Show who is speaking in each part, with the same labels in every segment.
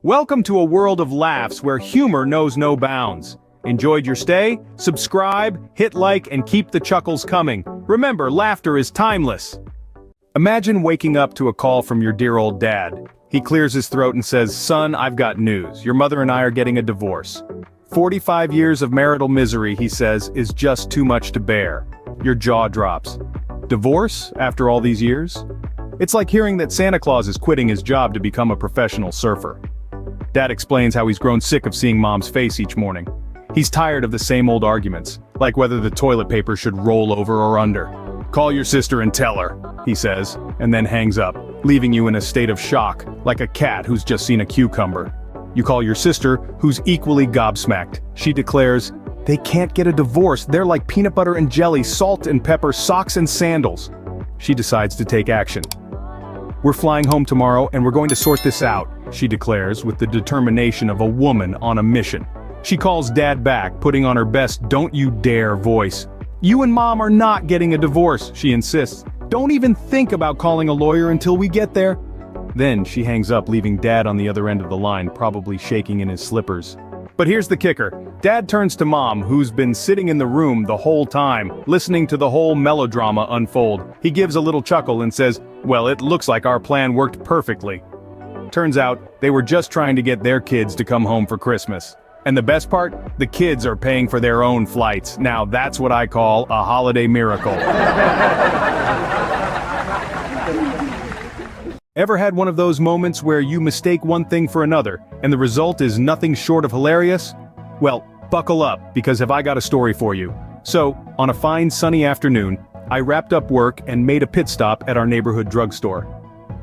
Speaker 1: Welcome to a world of laughs where humor knows no bounds. Enjoyed your stay? Subscribe, hit like, and keep the chuckles coming. Remember, laughter is timeless. Imagine waking up to a call from your dear old dad. He clears his throat and says, "Son, I've got news. Your mother and I are getting a divorce." 45 years of marital misery, he says, is just too much to bear. Your jaw drops. Divorce after all these years? It's like hearing that Santa Claus is quitting his job to become a professional surfer. Dad explains how he's grown sick of seeing Mom's face each morning. He's tired of the same old arguments, like whether the toilet paper should roll over or under. "Call your sister and tell her," he says, and then hangs up, leaving you in a state of shock, like a cat who's just seen a cucumber. You call your sister, who's equally gobsmacked. She declares, "They can't get a divorce, they're like peanut butter and jelly, salt and pepper, socks and sandals." She decides to take action. "We're flying home tomorrow and we're going to sort this out," she declares with the determination of a woman on a mission. She calls Dad back, putting on her best "don't you dare" voice. "You and Mom are not getting a divorce," she insists. "Don't even think about calling a lawyer until we get there." Then she hangs up, leaving Dad on the other end of the line, probably shaking in his slippers. But here's the kicker. Dad turns to Mom, who's been sitting in the room the whole time, listening to the whole melodrama unfold. He gives a little chuckle and says, "Well, it looks like our plan worked perfectly." Turns out, they were just trying to get their kids to come home for Christmas. And the best part? The kids are paying for their own flights. Now that's what I call a holiday miracle. Ever had one of those moments where you mistake one thing for another, and the result is nothing short of hilarious? Well, buckle up, because have I got a story for you. So, on a fine sunny afternoon, I wrapped up work and made a pit stop at our neighborhood drugstore.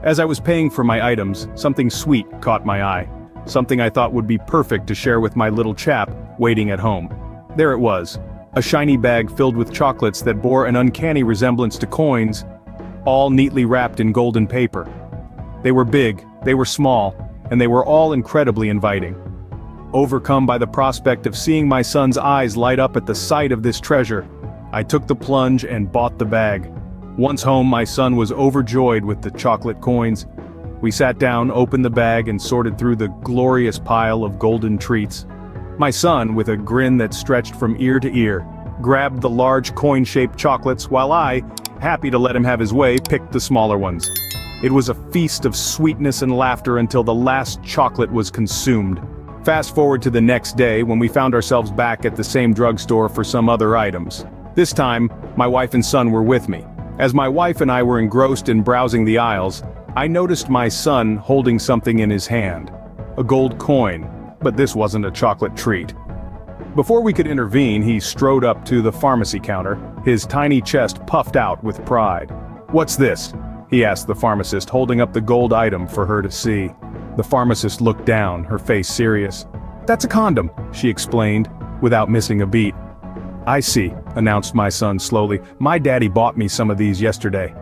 Speaker 1: As I was paying for my items, something sweet caught my eye. Something I thought would be perfect to share with my little chap waiting at home. There it was, a shiny bag filled with chocolates that bore an uncanny resemblance to coins, all neatly wrapped in golden paper. They were big, they were small, and they were all incredibly inviting. Overcome by the prospect of seeing my son's eyes light up at the sight of this treasure, I took the plunge and bought the bag. Once home, my son was overjoyed with the chocolate coins. We sat down, opened the bag, and sorted through the glorious pile of golden treats. My son, with a grin that stretched from ear to ear, grabbed the large coin-shaped chocolates while I, happy to let him have his way, picked the smaller ones. It was a feast of sweetness and laughter until the last chocolate was consumed. Fast forward to the next day when we found ourselves back at the same drugstore for some other items. This time, my wife and son were with me. As my wife and I were engrossed in browsing the aisles, I noticed my son holding something in his hand. A gold coin, but this wasn't a chocolate treat. Before we could intervene, he strode up to the pharmacy counter, his tiny chest puffed out with pride. "What's this?" he asked the pharmacist, holding up the gold item for her to see. The pharmacist looked down, her face serious. "That's a condom," she explained, without missing a beat. "I see," announced my son slowly. "My daddy bought me some of these yesterday."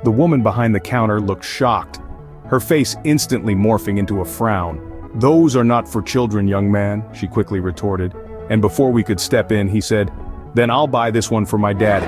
Speaker 1: The woman behind the counter looked shocked, her face instantly morphing into a frown. "Those are not for children, young man," she quickly retorted. And before we could step in, he said, "Then I'll buy this one for my daddy."